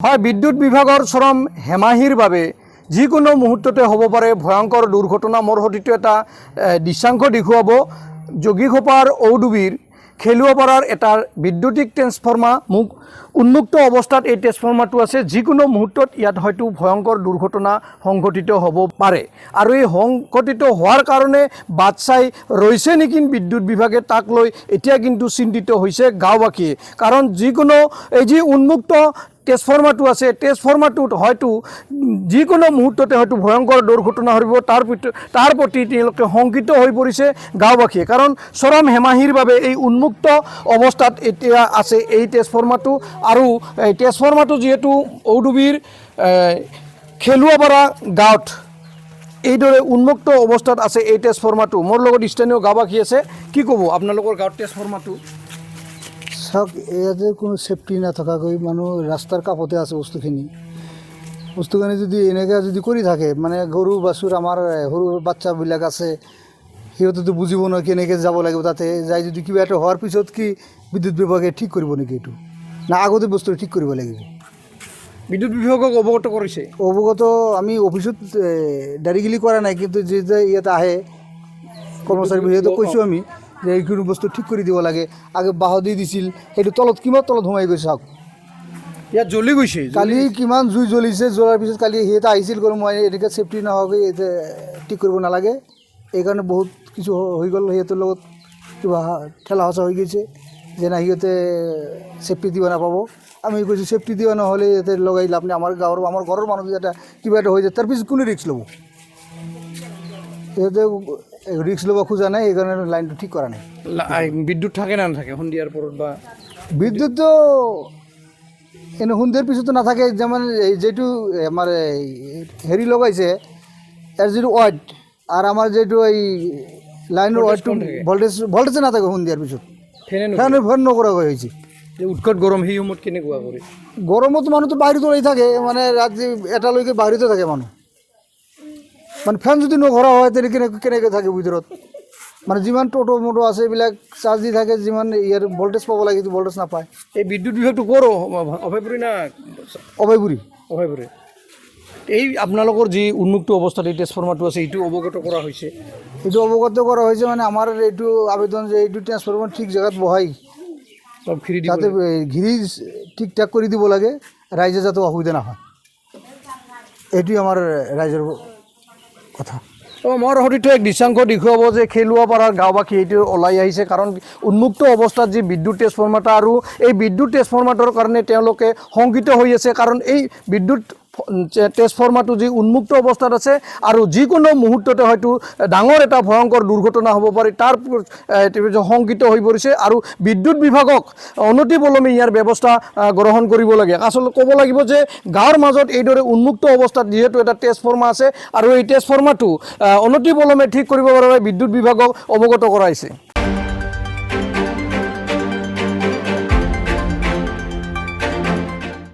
হয়, বিদ্যুৎ বিভাগৰ চৰম হেমাহিৰ বাবে যিকোনো মুহূৰ্ততে হ'ব পাৰে ভয়ংকৰ দুৰ্ঘটনা। মোৰ সৈতে এটা দৃশ্যাংশ দেখুৱাব যোগীঘোপাৰ ঔডুবিৰ খেলুৱাপাৰাৰ এটা বিদ্যুতিক ট্ৰেন্সফৰ্মাৰ উন্মুক্ত অৱস্থাত এই ট্ৰেন্সফৰ্মাৰটো আছে। যিকোনো মুহূৰ্তত ইয়াত হয়তো ভয়ংকৰ দুৰ্ঘটনা সংঘটিত হ'ব পাৰে আৰু এই সংঘটিত হোৱাৰ কাৰণে বাট চাই ৰৈছে নেকি বিদ্যুৎ বিভাগে, তাক লৈ এতিয়া কিন্তু চিন্তিত হৈছে গাঁওবাসীয়ে। কাৰণ যিকোনো এই যি উন্মুক্ত ট্ৰেন্সফৰ্মাৰটো আছে, ট্ৰেন্সফৰ্মাৰটোত হয়তো যিকোনো মুহূৰ্ততে হয়তো ভয়ংকৰ দুৰ্ঘটনা হ'ব। তাৰ প্ৰতি তেওঁলোকে শংকিত হৈ পৰিছে গাঁওবাসীয়ে। কাৰণ চৰম হেমাহিৰ বাবে এই উন্মুক্ত অৱস্থাত এতিয়া আছে এই ট্ৰেন্সফৰ্মাৰটো। আৰু এই ট্ৰেন্সফৰ্মাৰটো যিহেতু ঔডুবিৰ খেলুৱাপাৰা গাঁৱত এইদৰে উন্মুক্ত অৱস্থাত আছে এই ট্ৰেন্সফৰ্মাৰটো। মোৰ লগত স্থানীয় গাঁওবাসী আছে, কি ক'ব আপোনালোকৰ গাঁৱত ট্ৰেন্সফৰ্মাৰটো? চাওক, ইয়াতে কোনো ছেফটি নাথকাকৈ মানুহ ৰাস্তাৰ কাষতে আছে বস্তুখিনি যদি এনেকৈ যদি কৰি থাকে, মানে গৰু বাছুৰ আমাৰ সৰু বাচ্চাবিলাক আছে, সিহঁতেতো বুজিব নহয় কেনেকৈ যাব লাগিব। তাতে যাই যদি কিবা এটা হোৱাৰ পিছত কি বিদ্যুৎ বিভাগে ঠিক কৰিব নেকি? এইটো না আগতে বস্তু ঠিক কৰিব লাগিব? বিদ্যুৎ বিভাগক অৱগত কৰিছে? অৱগত আমি অফিচত ডাইৰেক্টলি কৰা নাই, কিন্তু যেতিয়া ইয়াত আহে কৰ্মচাৰীবিলাকে কৈছোঁ আমি যে এইখিনি বস্তু ঠিক কৰি দিব লাগে। আগে বাঁহ দি দিছিল, সেইটো তলত কিমান তলত সোমাই গৈছে। চাওক, ইয়াত জ্বলি গৈছে। কালি কিমান জুই জ্বলিছে, জ্বলাৰ পিছত কালি সিহঁতে আহিছিল গ'ল, মই এনেকৈ ছেফটি নোহোৱাকৈ এতিয়া ঠিক কৰিব নালাগে, এইকাৰণে বহুত কিছু হৈ গ'ল। সিহঁতৰ লগত কিবা ঠেলা হেঁচা হৈ গৈছে যে না সিহঁতে ছেফটি দিব নাপাব। আমি কৈছোঁ ছেফটি দিব নহ'লে ইয়াতে লগাই লাভ নাই। আমাৰ ঘৰৰ মানুহ এটা কিবা এটা হৈ যায়, তাৰপিছত কোনে ৰিক্স ল'ব? সিহঁতে ৰিক্স ল'ব খোজা নাই, সেইকাৰণে লাইনটো ঠিক কৰা নাই। বিদ্যুৎ থাকে না নাথাকে সন্ধিয়াৰ পৰত? বা বিদ্যুৎটো এনে সন্ধিয়াৰ পিছতো নাথাকে। যেমন যিটো আমাৰ হেৰি লগাইছে ইয়াৰ যিটো ৱাট আৰু আমাৰ যিটো এই লাইনৰ ৱাটটো ভল্টেজে নাথাকে সন্ধিয়াৰ পিছত। ফেন নকৰাকৈ হৈছে। উৎকট গৰম, সেই সময়ত কেনেকুৱা কৰে? গৰমতো মানুহটো বাহিৰত ওলাই থাকে, মানে ৰাতি এটালৈকে বাহিৰতে থাকে মানুহ। মানে ফেন যদি নকৰা হয় তেনেকৈ কেনেকৈ থাকে ভিতৰত? মানে যিমান টোটো মোটো আছে এইবিলাক চাৰ্জ দি থাকে, যিমান ইয়াৰ ভল্টেজ পাব লাগে কিন্তু ভল্টেজ নাপায়। এই বিদ্যুৎ বিভাগটো ক'ৰ? অভয়পুৰী না অভয়পুৰী? অভয়পুৰী। এই আপোনালোকৰ যি উন্মুক্ত অৱস্থাত এই ট্ৰেন্সফৰ্মাৰটো আছে, এইটো অৱগত কৰা হৈছে? এইটো অৱগত কৰা হৈছে, মানে আমাৰ এইটো আবেদন যে এইটো ট্ৰেন্সফৰ্মাৰ ঠিক জেগাত বহাই তাতে ঘিৰি ঠিক ঠাক কৰি দিব লাগে, ৰাইজে যাতে অসুবিধা নহয়। এইটোৱে আমাৰ ৰাইজৰ কথা। মোৰ সৈতে এক দৃশ্যাংশ দেখুৱাব যে খেলুৱাপাৰাৰ গাঁওবাসী এইটো ওলাই আহিছে। কাৰণ উন্মুক্ত অৱস্থাত যি বিদ্যুৎ ট্ৰেন্সফৰ্মাৰটো, আৰু এই বিদ্যুৎ ট্ৰেন্সফৰ্মাৰটোৰ কাৰণে তেওঁলোকে শংকিত হৈ আছে। কাৰণ এই বিদ্যুৎ ট্ৰেন্সফৰ্মাৰটো যি উন্মুক্ত অৱস্থাত আছে আৰু যিকোনো মুহূৰ্ততে হয়তো ডাঙৰ এটা ভয়ংকৰ দুৰ্ঘটনা হ'ব পাৰে, তাৰ শংকিত হৈ পৰিছে। আৰু বিদ্যুৎ বিভাগক অনতিপলমে ইয়াৰ ব্যৱস্থা গ্ৰহণ কৰিব লাগে। আচলতে ক'ব লাগিব যে গাঁৱৰ মাজত এইদৰে উন্মুক্ত অৱস্থাত যিহেতু এটা ট্ৰেন্সফৰ্মাৰ আছে, আৰু এই ট্ৰেন্সফৰ্মাৰটো অনতিপলমে ঠিক কৰিবৰ বাবে বিদ্যুৎ বিভাগক অৱগত কৰাইছে।